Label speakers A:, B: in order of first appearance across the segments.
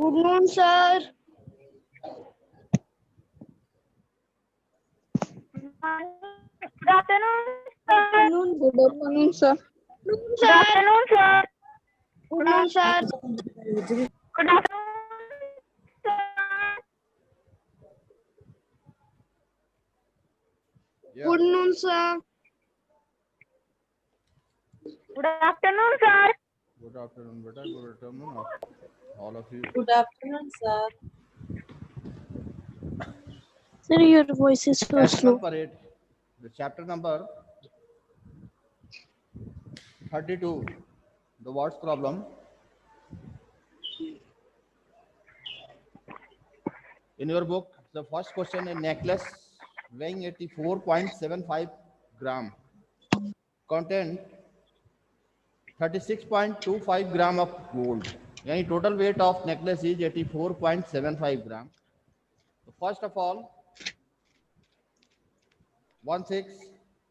A: Good noon, sir.
B: Good afternoon, sir.
A: Good afternoon, sir.
B: Good afternoon, sir.
A: Good noon, sir.
B: Good afternoon, sir.
C: Yeah.
A: Good noon, sir.
B: Good afternoon, sir.
C: Good afternoon, beta. Good afternoon, all of you.
D: Good afternoon, sir.
A: Sir, your voice is so
C: Test
A: slow.
C: number 8, the chapter number 32, the words problem. In your book, the first question: a necklace weighing 84.75 gram, content 36.25 gram of gold. Yani total weight of necklace is 84.75 gram. So first of all, 1/6.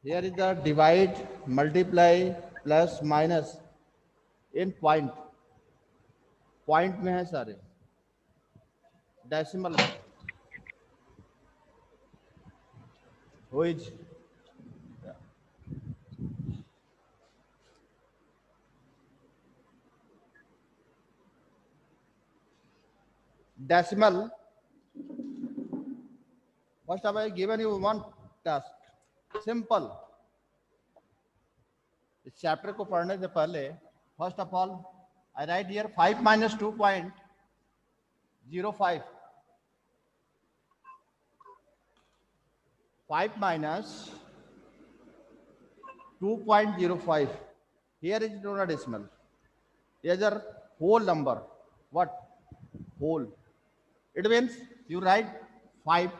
C: Here is the divide, multiply, plus, minus in point. Point में है सारे. Decimal में. Which decimal. First of all, I have given you one task. Simple. इस chapter को पढ़ने से पहले first of all I right here 5 minus 2.05. 5 minus 2.05. Here is not a decimal. Here is a whole number. What? Whole. It means you write 5.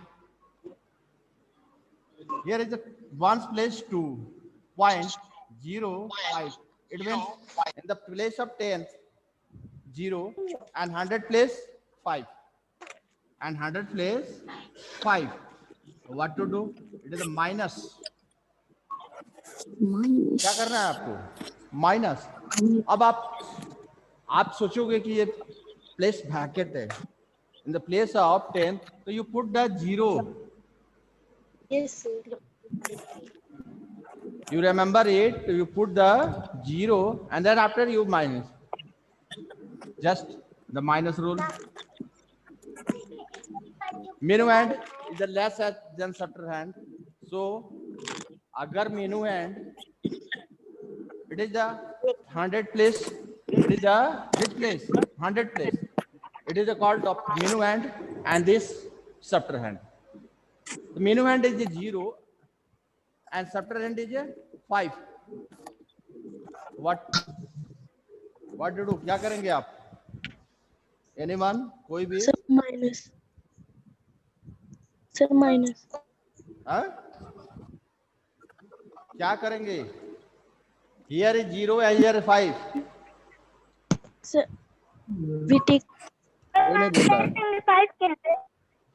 C: Here is the ones place 2.05. It means in the place of tens 0 and 100 place 5 and 100 place 5. What to do? It is a minus. क्या करना है आपको? Minus. अब आप सोचोगे कि ये place bracket है. In the place of 10, so you put the 0.
A: Yes, sir.
C: You remember it, you put the 0 and then after you minus. Just the minus rule. Minuend is the less than subtrahend. So, agar minuend, it is the 100 place. It is the which place? 100 place. It is called of minuend and this subtrahend. The minuend is a 0 and subtrahend is a 5. What to do? क्या करेंगे आप? Anyone? कोई भी?
A: Sir, minus. Sir, minus.
C: हाँ? क्या करेंगे? Here is 0 and here is 5.
A: Sir, we take.
C: कोई नहीं बोल रहा है.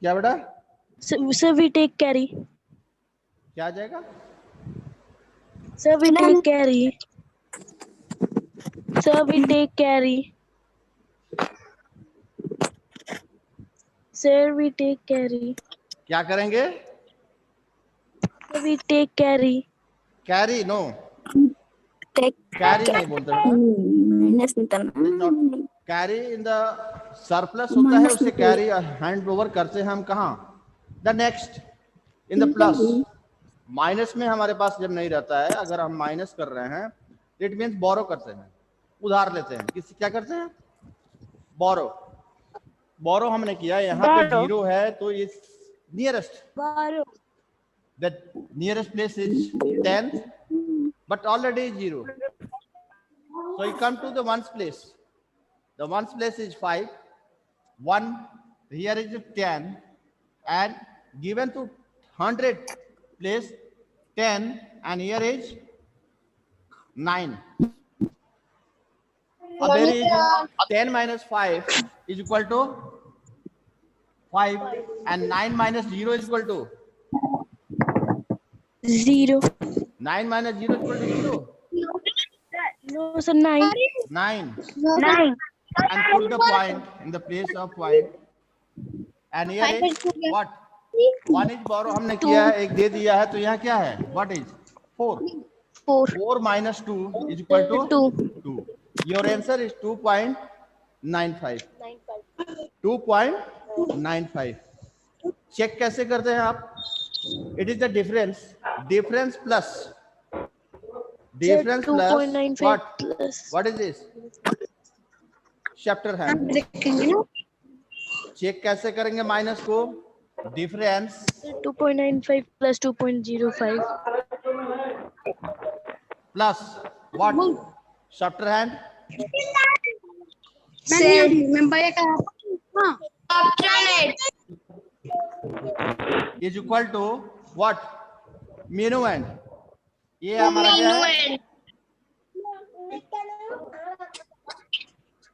C: क्या बेटा?
A: Sir, we take carry.
C: क्या आ जाएगा?
A: Sir, we take carry. Sir, we take carry. Sir, we take carry.
C: क्या करेंगे?
A: Sir, we take carry.
C: Carry? No.
A: Take
C: Carry नहीं बोलते हैं.
A: minus
C: Not carry in the surplus होता है, उसे carry hand over करते हैं हम कहाँ? The next in the plus. Minus में हमारे पास जब नहीं रहता है, अगर हम माइनस कर रहे हैं, इट मीन्स बोरो करते हैं, उधार लेते हैं. किस क्या करते हैं? बोरो हमने किया. यहाँ पे 0 है तो ये nearest.
A: borrow.
C: The nearest place is 10, but already 0. So you come to the ones place. The ones place is 5. 1 here is 10, and given to 100 place 10, and here is 9. There is 10 minus 5 is equal to 5, and 9 minus 0 is equal to
A: 0.
C: 9 minus 0 is equal to 0.
A: No, sir, 9.
C: 9.
B: 9.
C: and put the point in the place of point. And here is what? 1 is borrow हमने किया है, एक दे दिया है, तो यहाँ क्या है? What is 4? 4 minus 2 is equal to 2. Your answer is 2.95. 2.95. Check कैसे करते हैं आप? It is the difference. Difference plus what? What is this? Chapter hand. Check कैसे करेंगे माइनस को? Difference
A: 2.95 plus 2.05
C: plus what? Chapter hand is equal to what? Minuend. ये हमारा क्या है?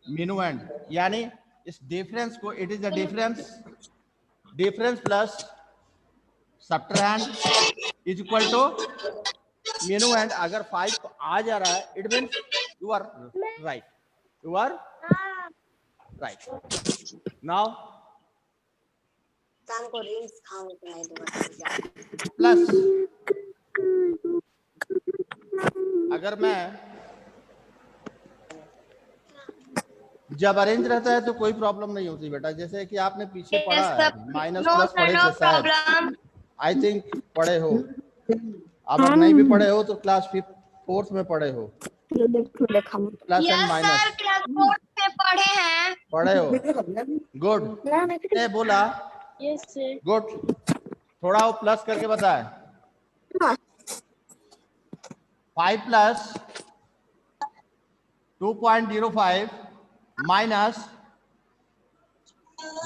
C: मिनुएंड. यानी इस डिफरेंस को, it is the difference plus subtrahend is equal to minuend. अगर 5 आ जा रहा है, it means you are right. You are right. Now plus अगर मैं जब अरेंज रहता है तो कोई प्रॉब्लम नहीं होती बेटा. जैसे कि आपने पीछे पढ़ा है, माइनस प्लस पढ़े थे शायद, आई थिंक पढ़े हो. अगर नहीं भी पढ़े हो तो क्लास 4th में पढ़े हो. प्लस एंड माइनस पढ़े हो. गुड. ने बोला गुड. थोड़ा वो प्लस करके बताए. 5 प्लस 2.05 minus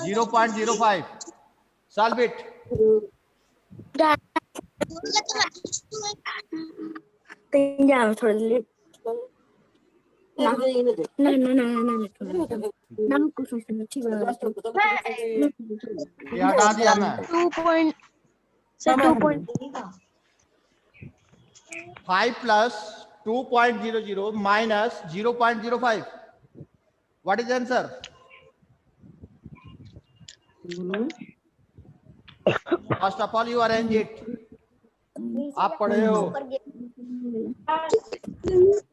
C: 0.05. Solve it. ये हटा दिया मैं. 5 plus 2.00 minus 0.05. What is the answer? First of all, you arrange it. आप पढ़े हो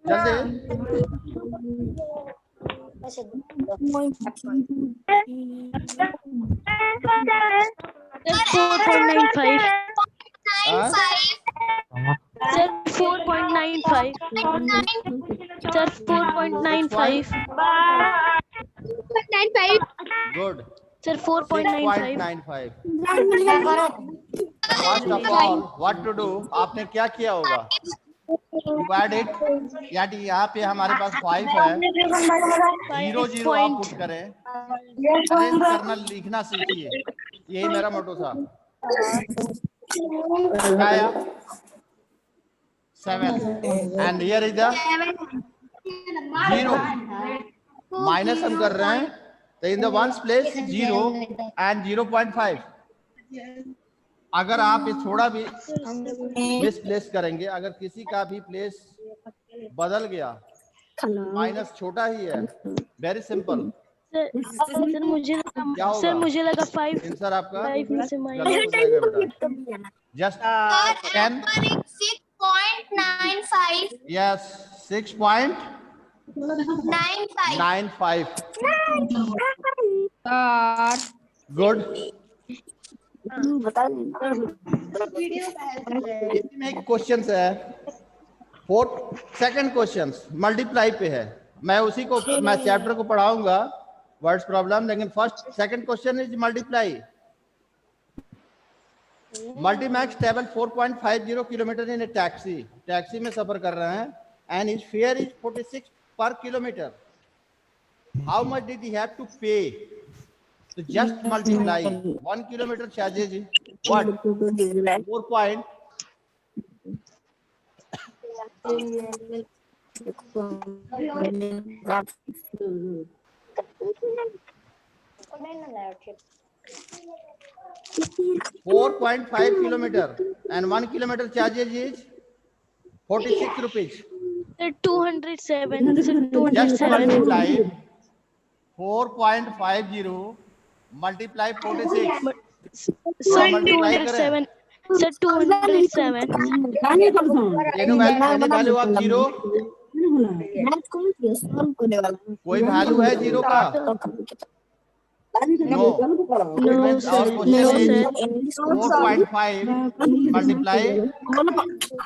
C: जल्दी.
A: Sir, 4.95. Sir, 4.95. Sir, 4.95.
C: Good.
A: Sir, 4.95.
C: 6.95. First of all, what to do? आपने क्या किया होगा? You add it. यानी यहाँ पे हमारे पास 5 है. 0 0 आप पुट करें. अरेंज करना लिखना सीखिए. यही मेरा मोटो था. आया 7 and here is the 0. Minus हम कर रहे हैं तो in the ones place 0 and 0.5. अगर आप ये थोड़ा भी मिसप्लेस करेंगे, अगर किसी का भी प्लेस बदल गया, माइनस छोटा ही है. Very simple.
A: सर मुझे लगा 5.
C: आंसर आपका
A: 5 में से
C: गलत हो जाएगा बेटा. जस्ट 10.
D: 6.95.
C: यस 6.95. गुड. इसमें एक क्वेश्चन है. 2nd क्वेश्चन मल्टीप्लाई पे है. मैं उसी को, मैं चैप्टर को पढ़ाऊंगा वर्ड्स प्रॉब्लम, लेकिन second question is multiply. Multimax travel 4.50 kilometre in a taxi. Taxi में सफर कर रहे हैं and his fair is 46 per kilometre. How much did he have to pay? तो just multiply. 1 kilometre charges what? 4. $4.5 kilometer and 1 kilometer charges is 46 rupees.
A: 207.
C: Just multiply 4.50 multiply 46
A: sir
C: multiply करें
A: 207 sir 207
C: any value of zero कोई value है zero का no our question is 4.5 multiply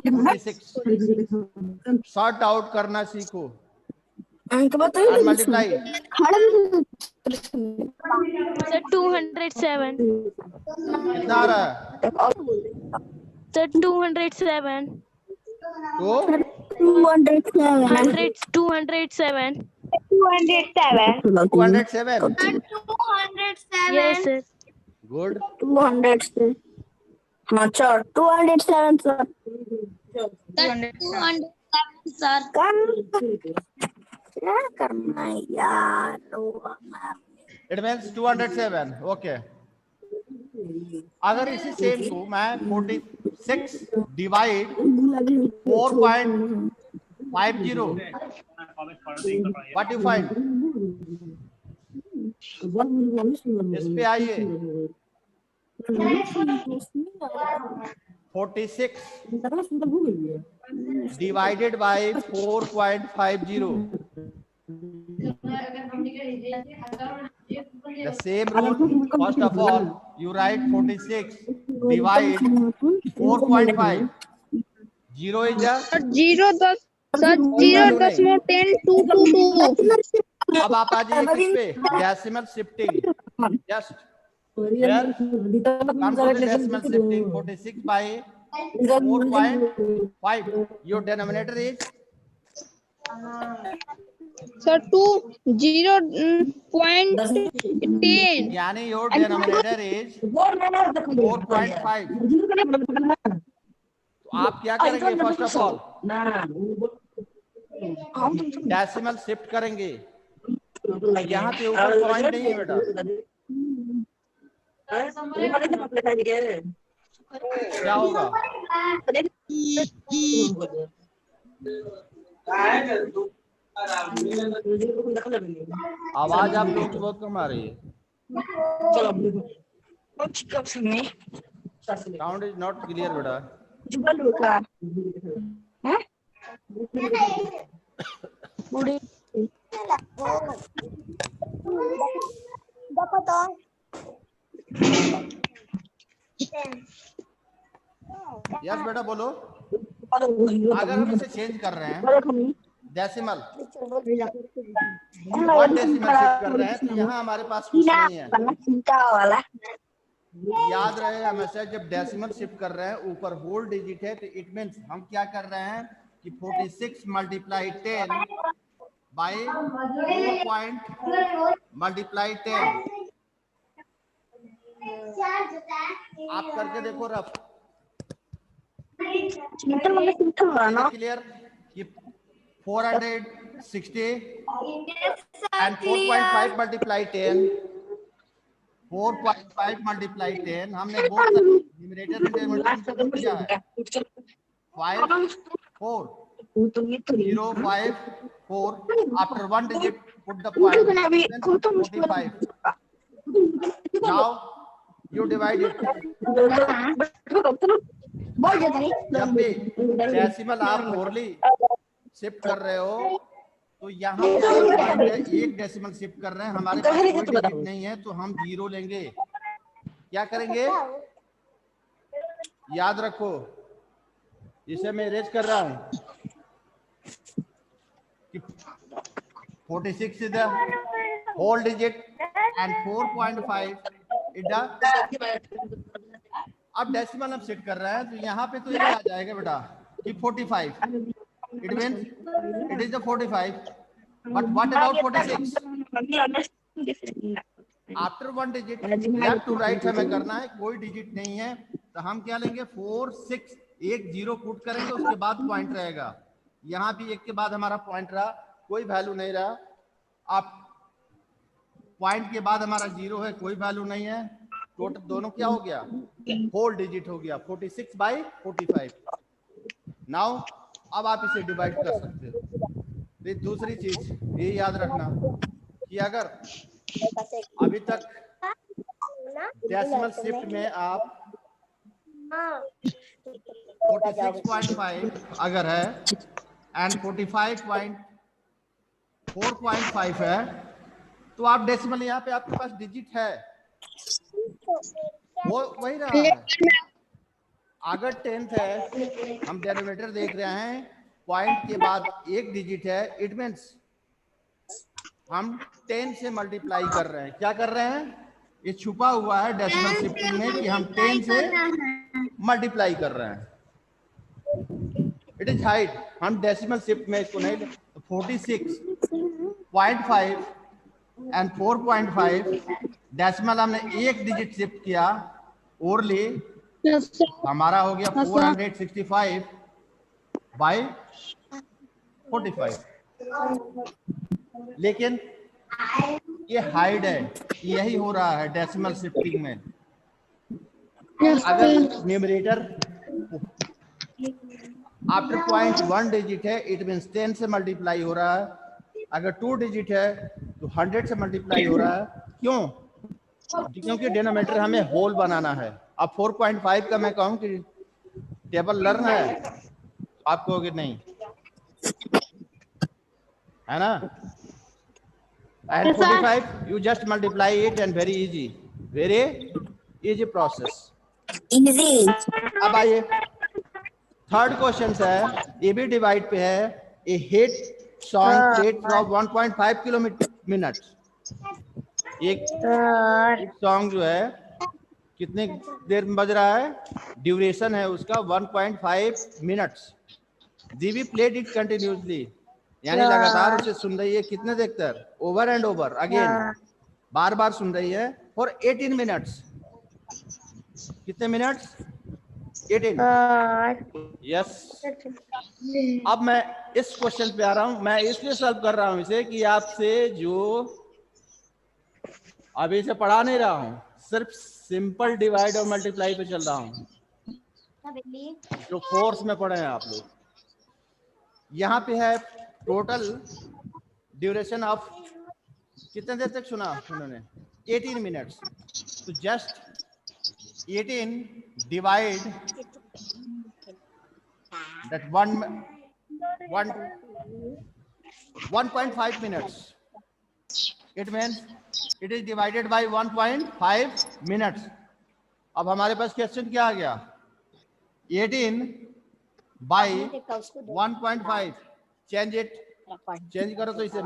C: 46 sort out करना सीखो multiply
A: sir 207
C: कितना आ रहा है
A: sir 207
C: तो
A: 207
C: 207
A: yes sir
C: good
D: 207 sir
E: 207 sir
D: क्या करना है यार
C: इट मींस 207 ओके अगर इसी सेम को मैं 46 डिवाइड 4.50 व्हाट यू फाइंड इस पे आइए 46 divided by 4.50 the same rule first of all you write 46 divide 4.5 0 is a
E: 0 10 sir 0.10 222
C: अब आप आ जाइए किस पे decimal shifting just where come to the decimal shifting 46 by 4.5 your denominator is
E: sir 0.10
C: यानी your denominator is 4.5 तो आप क्या करेंगे first of all decimal shift करेंगे यहाँ पे ऊपर पॉइंट नहीं है बेटा क्या होगा आवाज आप लोग की बहुत कम आ रही है साउंड इज नॉट क्लियर बेटा यस बेटा बोलो अगर हम इसे चेंज कर रहे हैं डेसिमल 1 डेसिमल शिफ्ट कर रहे हैं तो यहाँ हमारे पास कुछ नहीं है याद रहे हमेशा जब डेसिमल शिफ्ट कर रहे हैं ऊपर होल डिजिट है तो इट मींस हम क्या कर रहे हैं कि 46 मल्टीप्लाई 10 बाय 4 मल्टीप्लाई 10 आप करके देखो रफ क्लियर कि 460 and 4.5 multiply 10 4.5 multiply 10 हमने बोथ न्यूमरेटर में डिनोमिनेटर किया है 5 4 0 5 4 after one digit put the point 45 now you divide it जब भी डेसिमल आप होरली शिफ्ट कर रहे हो तो यहाँ पे पॉइंट है एक डेसिमल शिफ्ट कर रहे हैं हमारे पास कोई डिजिट नहीं है तो हम 0 लेंगे क्या करेंगे याद रखो इसे मैं इरेज कर रहा हूँ कि 46 is the whole digit and 4.5 is the अब डेसिमल हम सेट कर रहे हैं तो यहाँ पे तो ये आ जाएगा बेटा कि 45 it means it is the 45 but what about 46 after one digit left to right हमें करना है कोई डिजिट नहीं है तो हम क्या लेंगे 4 6 एक 0 पुट करेंगे उसके बाद पॉइंट रहेगा यहाँ भी एक के बाद हमारा पॉइंट रहा कोई वैल्यू नहीं रहा आप पॉइंट के बाद हमारा 0 है कोई वैल्यू नहीं है टोटल दोनों क्या हो गया होल डिजिट हो गया 46 by 45 नाउ अब आप इसे डिवाइड कर सकते हो फिर दूसरी चीज ये याद रखना कि अगर अभी तक डेसिमल शिफ्ट में आप 46.5 अगर है एंड 45.4.5 है, तो आप डेसिमल यहाँ पे आपके पास डिजिट है, वो वही रहा है। अगर 10th है, हम डेनोमिनेटर देख रहे हैं, पॉइंट के बाद एक डिजिट है, इट मीन्स हम 10 से मल्टीप्लाई कर रहे हैं। क्या कर रहे हैं? ये छुपा हुआ है डेसिमल शिफ्टिंग में कि हम 10 से मल्टीप्लाई कर रहे हैं। इट इज हाइड, हम डेसिमल शिफ्ट में इसको नहीं, तो 46.5 एंड 4.5 डेसिमल हमने एक डिजिट शिफ्ट किया, ओरली हमारा हो गया 465 बाई 45। लेकिन ये हाइड है, यही हो रहा है डेसिमल शिफ्टिंग में। अगर न्यूमरेटर आफ्टर पॉइंट 1 डिजिट है, इट मीन्स 10 से मल्टीप्लाई हो रहा है। अगर 2 डिजिट है तो 100 से मल्टीप्लाई हो रहा है। क्यों? क्योंकि डिनोमिनेटर हमें होल बनाना है। अब 4.5 का मैं कहूँ कि टेबल लर्न है, आप कहोगे नहीं, है ना? And 45 you just multiply it and very easy process.
D: Easy.
C: अब आइए थर्ड क्वेश्चन है, ये भी डिवाइड पे है। A hit song played from 1.5 kilometre. एक सॉन्ग जो है कितने देर में बज रहा है, ड्यूरेशन है उसका 1.5 मिनट्स। जीवी प्लेड इट कंटिन्यूसली, यानी लगातार उसे सुन रही है। कितने देर तक? ओवर एंड ओवर अगेन, बार बार सुन रही है फॉर 18 मिनट्स। कितने मिनट्स? 18। यस। अब मैं इस क्वेश्चन पे आ रहा हूं। मैं इसलिए सॉल्व कर रहा हूं इसे कि आपसे जो अभी से पढ़ा नहीं रहा हूं, सिर्फ सिंपल डिवाइड और मल्टीप्लाई पे चल रहा हूं, जो कोर्स में पढ़े हैं आप लोग। यहाँ पे है टोटल ड्यूरेशन ऑफ, कितने देर तक सुना उन्होंने? 18 मिनट्स। तो just 18 divide that 1.5 minutes. It means it is divided by 1.5 minutes. अब हमारे पास क्वेश्चन क्या आ गया? 18 by 1.5. चेंज इट, चेंज करो तो इसे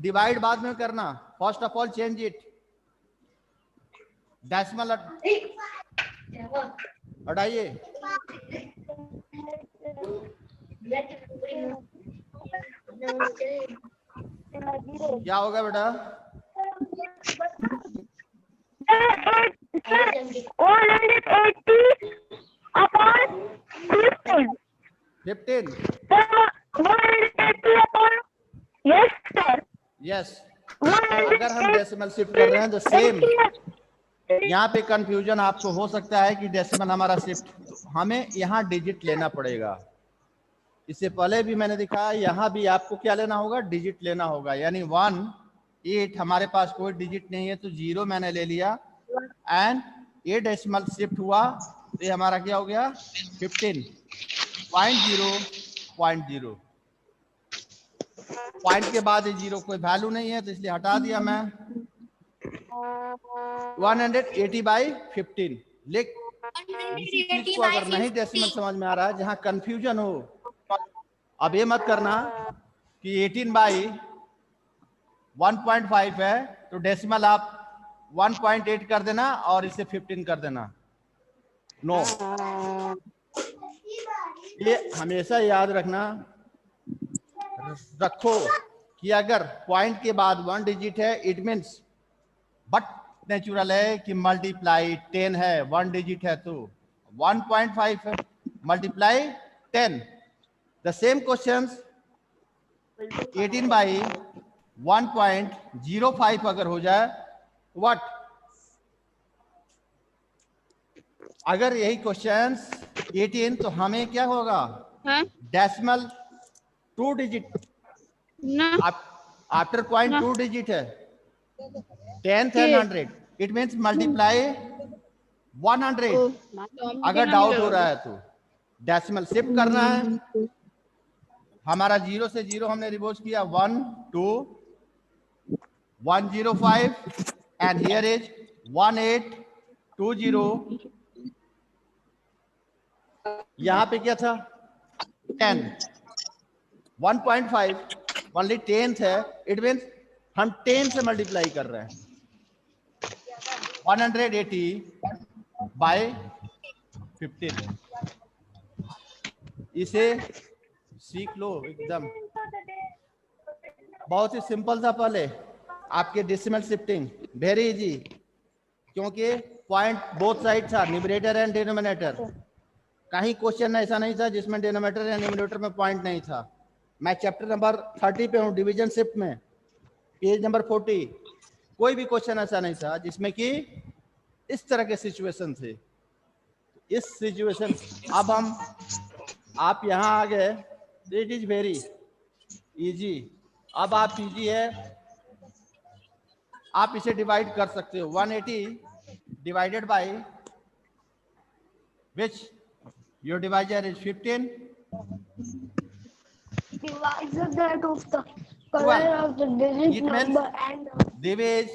C: डिवाइड बाद में करना। First of all change it, decimal हटाइए। क्या होगा बेटा? 15। यस। अगर हम डेसिमल शिफ्ट कर रहे हैं तो सेम, यहाँ पे कंफ्यूजन आपको हो सकता है कि डेसिमल हमारा शिफ्ट, तो हमें यहाँ डिजिट लेना पड़ेगा। इससे पहले भी मैंने दिखाया, यहाँ भी आपको क्या लेना होगा? डिजिट लेना होगा। यानी 1, 8 हमारे पास कोई डिजिट नहीं है तो 0 मैंने ले लिया, एंड ये डेसिमल शिफ्ट हुआ तो ये हमारा क्या हो गया? 15.0.0। पॉइंट के बाद 0 कोई वैल्यू नहीं है तो इसलिए हटा दिया मैं। 180/15। लिख, इसी चीज को अगर नहीं डेसिमल समझ में आ रहा है, जहां कंफ्यूजन हो, अब ये मत करना कि 18/1.5 है तो डेसिमल आप 1.8 कर देना और इसे 15 कर देना। नो, ये हमेशा याद रखो कि अगर पॉइंट के बाद 1 डिजिट है, इट मीन्स बट नेचुरल है कि मल्टीप्लाई 10 है, 1 डिजिट है तो 1.5 है, मल्टीप्लाई 10। द सेम क्वेश्चंस 18/1.05 अगर हो जाए, व्हाट? अगर यही क्वेश्चंस 18 तो हमें क्या होगा? Decimal 2 digit. After point 2 digit है, 10th and 100, it means multiply 100। अगर डाउट हो रहा है तो डेसिमल शिफ्ट करना है। हमारा 0 से 0 हमने रिवर्स किया, 1 2 105 एंड हियर इज 1820। यहां पे क्या था 10, 1.5 ओनली 10th है, इट मीन्स हम 10 से मल्टीप्लाई कर रहे हैं। 180 बाय 15। इसे सीख लो एकदम, बहुत ही सिंपल था। पहले आपके डेसिमल शिफ्टिंग वेरी इजी, क्योंकि पॉइंट बोथ साइड था, न्यूमरेटर एंड डिनोमिनेटर। कहीं क्वेश्चन ऐसा नहीं था जिसमें डिनोमिनेटर या न्यूमरेटर में पॉइंट नहीं था। मैं चैप्टर नंबर 30 पे हूँ, डिवीजन शिफ्ट में, पेज नंबर 40। कोई भी क्वेश्चन ऐसा नहीं था जिसमें कि इस तरह के सिचुएशन थे। इस सिचुएशन अब हम आप यहाँ आ गए, इट इज वेरी इजी। अब आप इजी है, आप इसे डिवाइड कर सकते हो। 180 divided by which your divisor is 15,
A: Divisor that of the color
C: 12.
A: of the digit
C: It means
A: number and
C: Devesh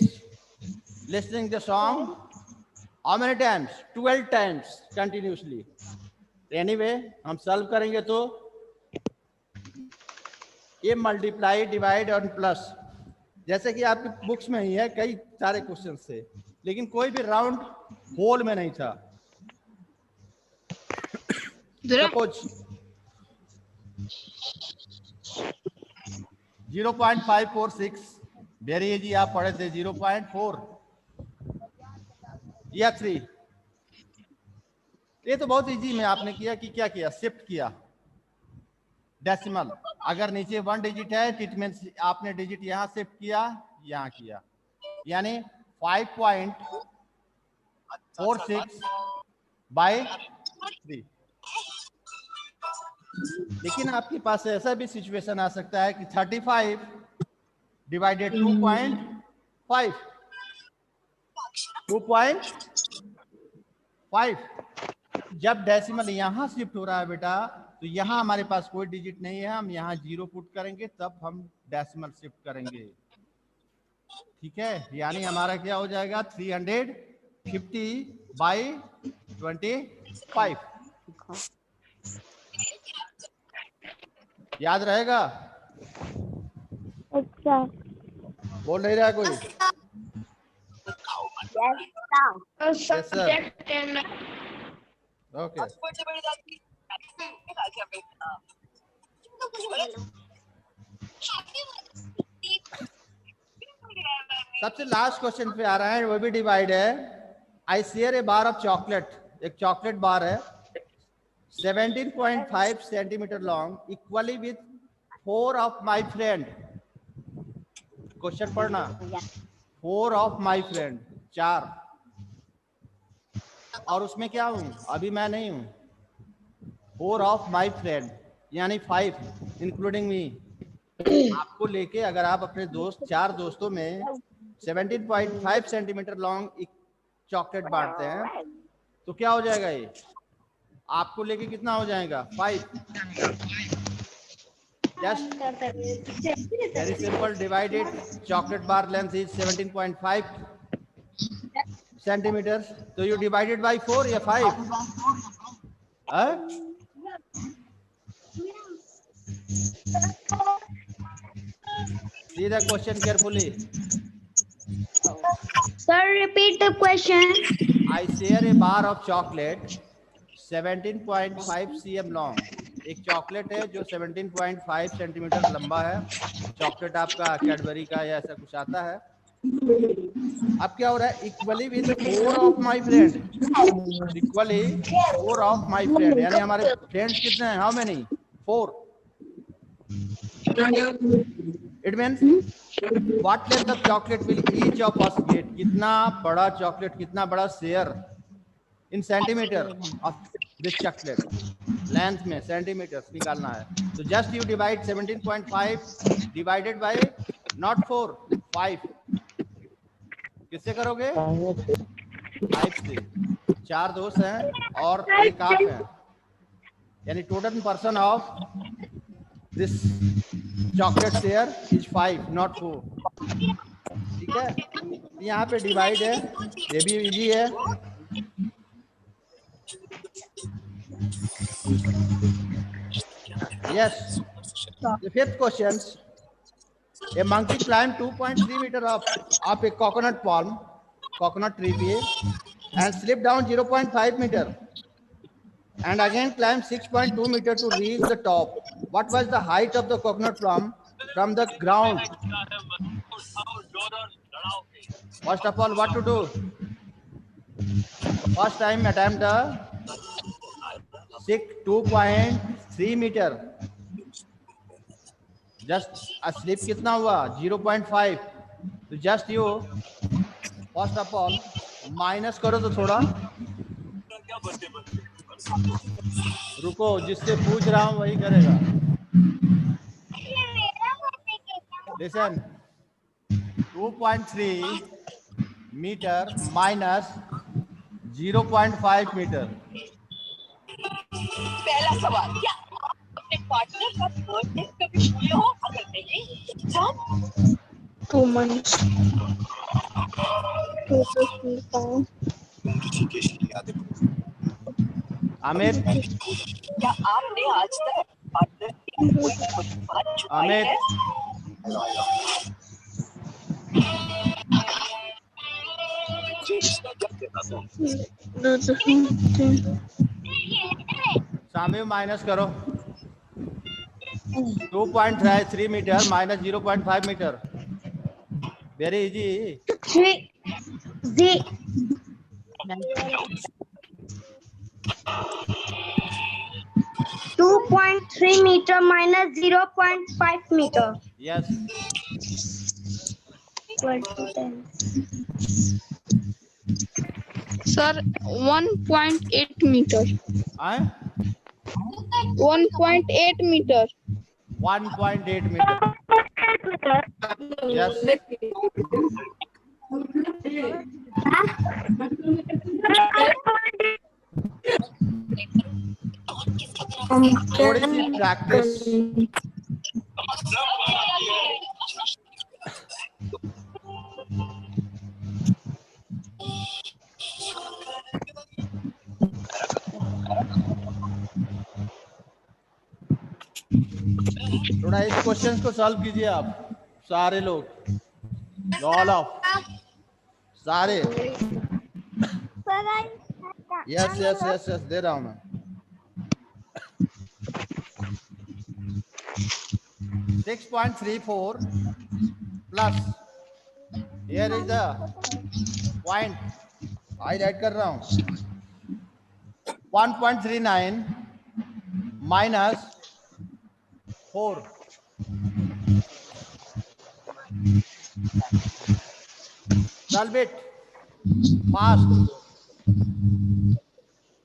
C: listening the song how many times? 12 times continuously. Anyway, हम solve करेंगे तो ये मल्टीप्लाई, डिवाइड और plus, जैसे कि आपकी books में ही है, कई सारे क्वेश्चन थे, लेकिन कोई भी राउंड होल में नहीं था। सपोज 0.546 वेरी इजी, आप पढ़े थे 0.4 या 3। ये तो बहुत इजी में आपने किया कि क्या किया, शिफ्ट किया डेसिमल। अगर नीचे 1 डिजिट है इट मींस आपने डिजिट यहाँ शिफ्ट किया, यहाँ किया, यानी 5.46 बाय 3। लेकिन आपके पास ऐसा भी सिचुएशन आ सकता है कि 35 डिवाइडेड 2.5 जब डेसिमल यहाँ शिफ्ट हो रहा है बेटा, तो यहाँ हमारे पास कोई डिजिट नहीं है, हम यहाँ 0 पुट करेंगे तब हम डेसिमल शिफ्ट करेंगे। ठीक है, यानी हमारा क्या हो जाएगा 350 बाई 25। याद रहेगा?
A: अच्छा
C: बोल नहीं रहा कोई?
A: subject and
C: ओके सबसे लास्ट क्वेश्चन पे आ रहा है, वो भी डिवाइड है। I share A bar of chocolate, एक चॉकलेट बार है 17.5 centimetre long equally with 4 of my friend. Question पढ़ना, 4 ऑफ माई फ्रेंड, 4, और उसमें क्या हूं, अभी मैं नहीं हूं। 4 ऑफ माई फ्रेंड यानी 5 इंक्लूडिंग मी। आपको लेके अगर आप अपने दोस्त 4 दोस्तों में 17.5 सेंटीमीटर लॉन्ग एक चॉकलेट बांटते हैं तो क्या हो जाएगा, ये आपको लेके कितना हो जाएगा 5। Just very simple, divided chocolate bar length is 17.5 centimetre, तो यू डिवाइडेड बाय 4 या 5? See the question carefully.
A: sir repeat the question.
C: I share a bar of chocolate 17.5 cm long. एक चॉकलेट है जो 17.5 सेंटीमीटर लंबा है। चॉकलेट आपका Cadbury का या ऐसा कुछ आता है। अब क्या हो रहा है, equally with 4 of my friend, equally 4 of my friend, यानी हमारे फ्रेंड्स कितने हैं, how many, 4। It means what length of chocolate will each of us gate, कितना बड़ा चॉकलेट, कितना बड़ा share in centimetre of this chocolate, length में centimetre निकालना है। तो just you divide 17.5 divided by not 4, 5। किससे करोगे? 5 से। 4 दोस्त हैं और एक आप है, यानी total person of this chocolate share is 5 not 4। ठीक है, यहाँ पे डिवाइड है, ये भी इजी है। Yes. The fifth question. A monkey climbed 2.3 meter up a coconut palm, coconut tree पे, and slipped down 0.5 meter, and again climbed 6.2 meter to reach the top. What was the height of the coconut palm from the ground? First of all, what to do? First time attempt the 2.3 meter. Just slip कितना हुआ? 0.5। तो just you first of all minus करो तो थोड़ा रुको, जिससे पूछ रहा हूं वही करेगा। Listen, 2.3 metre minus 0.5 metre.
F: पहला सवाल, क्या अपने पार्टनर का बर्थडे कभी भूले हो? अगर नहीं, जब
E: 2 months. 2
C: आमिर,
F: क्या आपने आज तक पार्टनर की कोई बात छुपाई
C: आमिर,
F: है?
C: सामने माइनस करो। 2.3 metre minus 0.5 metre, very easy.
A: 2.3 meter minus 0.5 meter.
C: Yes,
A: Equal to 10.
E: Sir, 1.8 meter.
C: आए
E: 1.8 meter.
C: 1.8 मीटर। यस, थोड़ी सी प्रैक्टिस। थोड़ा इस क्वेश्चन को सॉल्व कीजिए आप सारे लोग, ऑल ऑफ सारे। यस यस यस यस, दे रहा हूं मैं। 6.34 plus, here is the point, I right कर रहा हूं। 1.39 माइनस 4, solve it fast।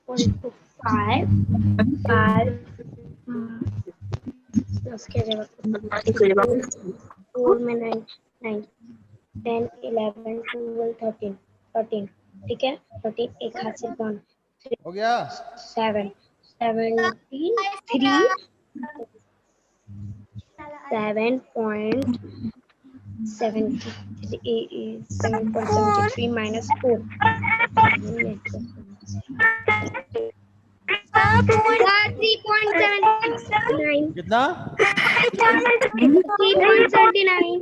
A: 5 उसके जगह 4 में 9 10 11 12 13, ठीक है। 13 एक हाथ से 1
C: हो गया।
A: 7 17 3 7.73 minus 4. 3.79.
C: कितना?
A: 3.79.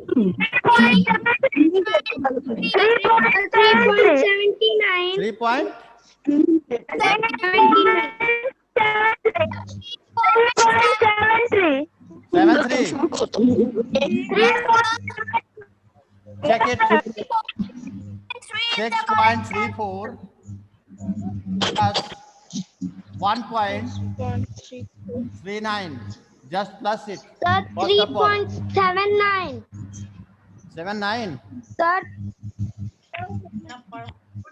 A: 3.79.
C: 3.73। Check it. 6.34 plus 1.39. Just plus it.
A: Sir,
C: First of all,
A: 3.79.
C: 79.
A: Sir,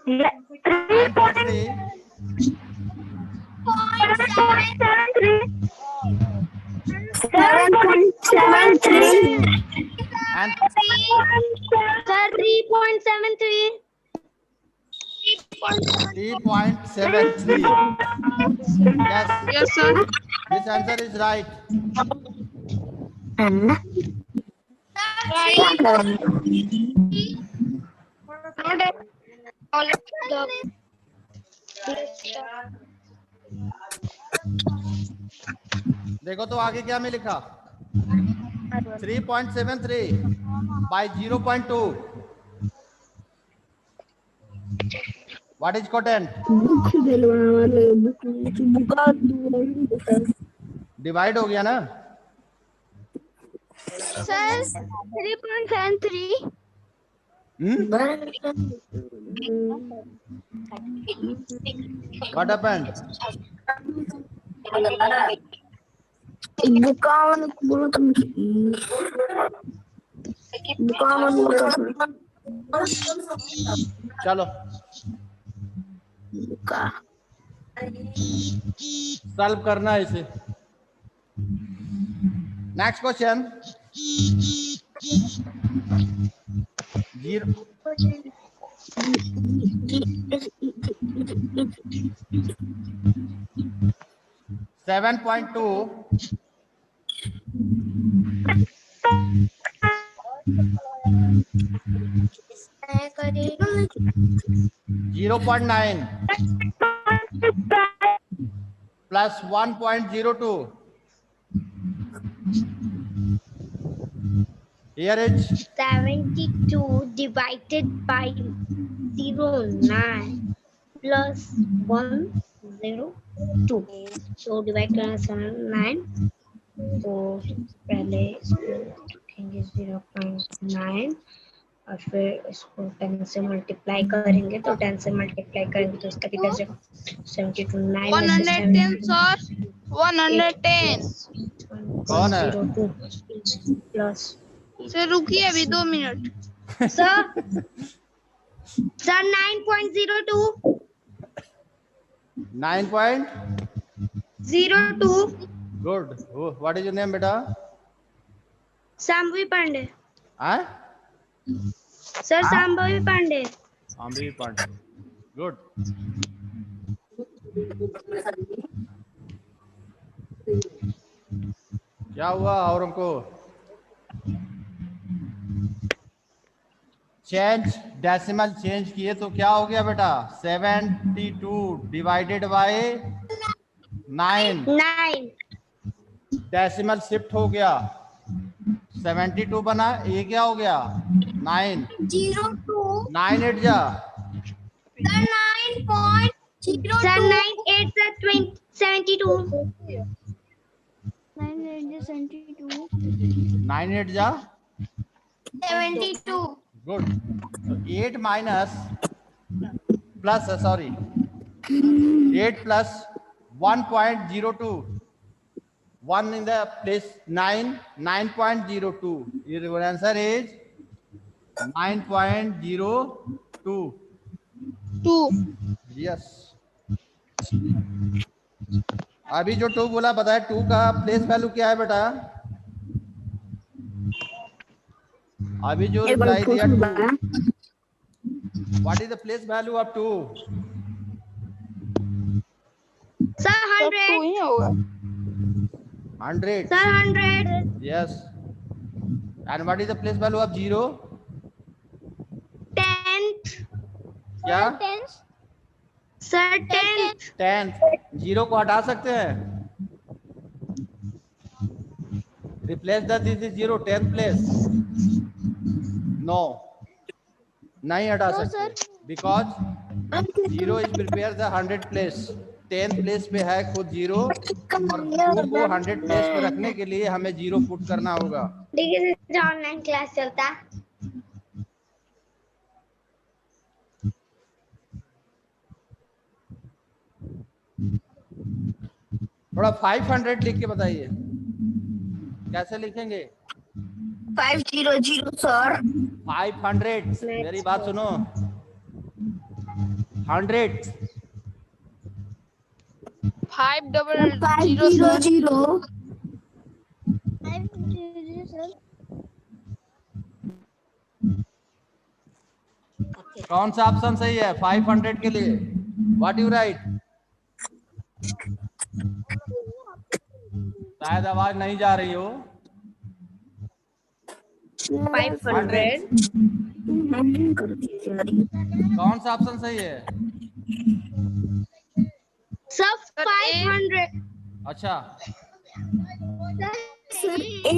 C: 9.3.
D: 7.73.
C: And
A: Sir, 3.73.
C: 3.73. Yes,
E: Yes, sir.
C: this answer is right. देखो तो आगे क्या में लिखा 3.73 by 0.2. What is quotient? Divide हो गया ना.
B: Sir, 3.73.
C: What happened? चलो सॉल्व करना है इसे. Next question. 7.2 0.9 plus 1.02. Here is
A: 72 divided by 09 plus 102. So divide करना 9. तो पहले इसको रखेंगे 0.9 और फिर इसको 10 से मल्टीप्लाई करेंगे. तो 10 से मल्टीप्लाई करेंगे तो इसका कितना जाएगा 72 9
E: 110, sir. 110.
C: कौन है?
A: 02 प्लस
E: सर रुकिए अभी 2 minute.
A: Sir 9.02
C: 9.02. Good. Oh, what is your name, beta?
A: Sambhavi Pandey.
C: Huh?
A: Sir, Sambhavi Pandey.
C: Ambi Pandey. Good. क्या हुआ और हमको चेंज डेसिमल चेंज किए तो क्या हो गया बेटा 72 डिवाइडेड बाय 9 डेसिमल शिफ्ट हो गया 72 बना. ये क्या हो गया 9 9 8 जा
A: Sir, 9 8 72.
C: 9 8 जा
A: 72.
C: Good. 8 minus plus sorry 8 plus 1.02 1 in the place 9.02. Your answer is 9.02.
E: 2.
C: Yes. अभी जो 2 बोला बताया 2 का प्लेस वैल्यू क्या है बेटा. अभी जो रिप्लाई दिया 2. What is the place value of 2?
A: Sir, 100.
E: 2 ही होगा.
C: 100.
A: Sir, 100.
C: Yes. And what is the place value of 0?
A: 10th.
C: क्या?
A: Sir, 10th.
C: 10. 0 को हटा सकते हैं. Replace the this is 0 10th place. No. नहीं हटा सकते. Because 0 is prepare the 100 place. 10th place पे है खुद 0 और 2 को 100 place पे रखने के लिए हमें 0 पुट करना होगा.
A: देखिए ऑनलाइन क्लास चलता.
C: थोड़ा 500 लिख के बताइए कैसे लिखेंगे.
D: 500 सर.
C: 500. मेरी बात सुनो 100
E: 500 sir.
C: कौन सा ऑप्शन सही है 500 के लिए? What you right? शायद आवाज नहीं जा रही हो।
A: 500
C: कौन सा ऑप्शन सही है?
B: सर 500
C: अच्छा,
D: sir A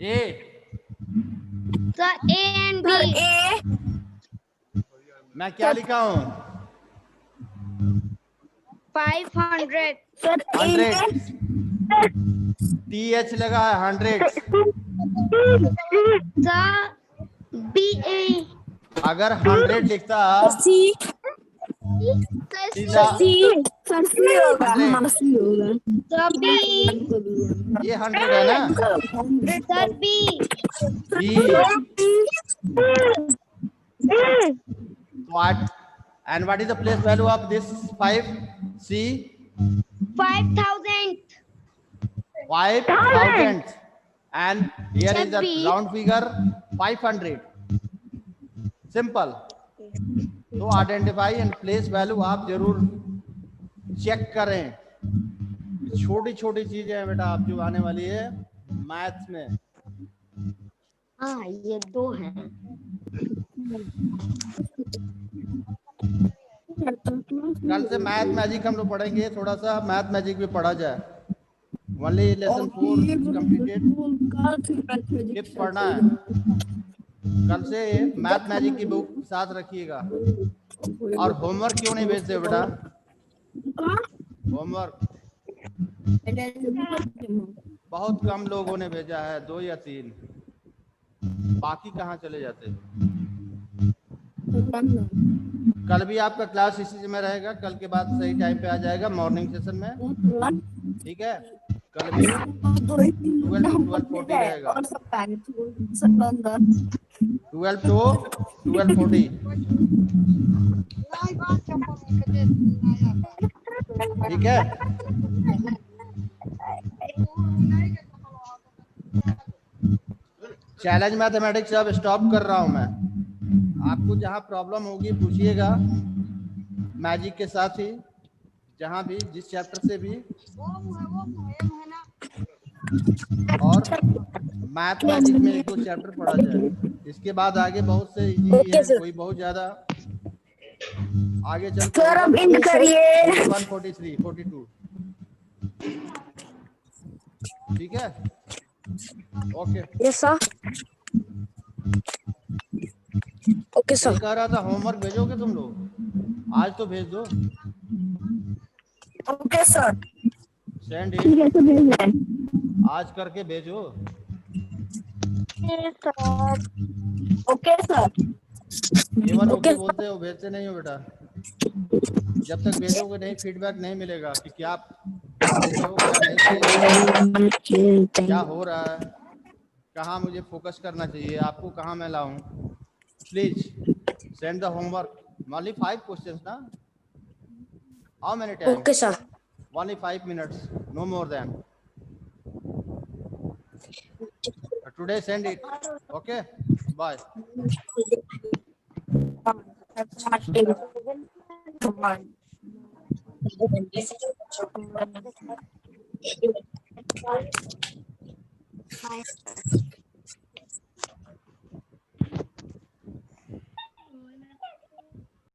C: A
B: A and B
C: मैं क्या लिखा हूँ?
B: 500
D: सर
C: 100 TH लगा है 100।
B: सर B A
C: अगर 100 लिखता
D: सी
C: सीधा
D: सर सी होगा हमारा सी होगा
B: सर B
C: ये 100 है ना?
B: Sir B
C: B what and what is the place value of this 5? C
B: 5,000
C: 5,000 and here is the
B: Sir, B.
C: round figure 500 simple। तो आइडेंटिफाई एंड प्लेस वैल्यू आप जरूर चेक करें। छोटी छोटी चीजें हैं बेटा आप जो आने वाली है मैथ्स में।
A: हाँ ये 2 हैं।
C: कल से मैथ मैजिक हम लोग पढ़ेंगे, थोड़ा सा मैथ मैजिक भी पढ़ा जाए। ओनली लेसन 4 कंप्लीटेड, टिप्स पढ़ना है। कल से मैथ मैजिक की बुक साथ रखिएगा। और होमवर्क क्यों नहीं भेजते हो बेटा? होमवर्क बहुत कम लोगों ने भेजा है, 2 या 3, बाकी कहाँ चले जाते? कल भी आपका क्लास इसी में रहेगा, कल के बाद सही टाइम पे आ जाएगा मॉर्निंग सेशन में, ठीक है? कल भी 12 to 12:40 रहेगा, 12 to 12:40, ठीक है? चैलेंज मैथमेटिक्स अब स्टॉप कर रहा हूं मैं। आपको जहां प्रॉब्लम होगी पूछिएगा, मैजिक के साथ ही जहां भी जिस चैप्टर से भी, और मैथ मैजिक में 1-2 चैप्टर पढ़ा जाए। इसके बाद आगे बहुत से इजी है, कोई बहुत ज्यादा आगे चल
D: सर अब इन करिए
C: 143 42, ठीक है? ओके
D: यस सर ओके
C: मैं कह रहा था होमवर्क भेजोगे तुम लोग? आज तो भेज दो।
D: ओके सर
C: सेंड
D: ठीक
C: इट,
D: है तो भेज रहे हैं
C: आज करके भेजो।
D: ओके सर
C: केवल
D: ओके
C: ओके बोलते हो, भेजते नहीं हो बेटा। जब तक भेजोगे नहीं फीडबैक नहीं मिलेगा कि क्या भेजे हो, क्या नहीं सही है, क्या हो रहा है, कहाँ मुझे फोकस करना चाहिए, आपको कहाँ मैं लाऊं। Please send the homework. Only 5 questions ना? How many time?
D: Okay sir
C: only 5 minutes, no more than. Today send it. Okay, bye.
D: Bye.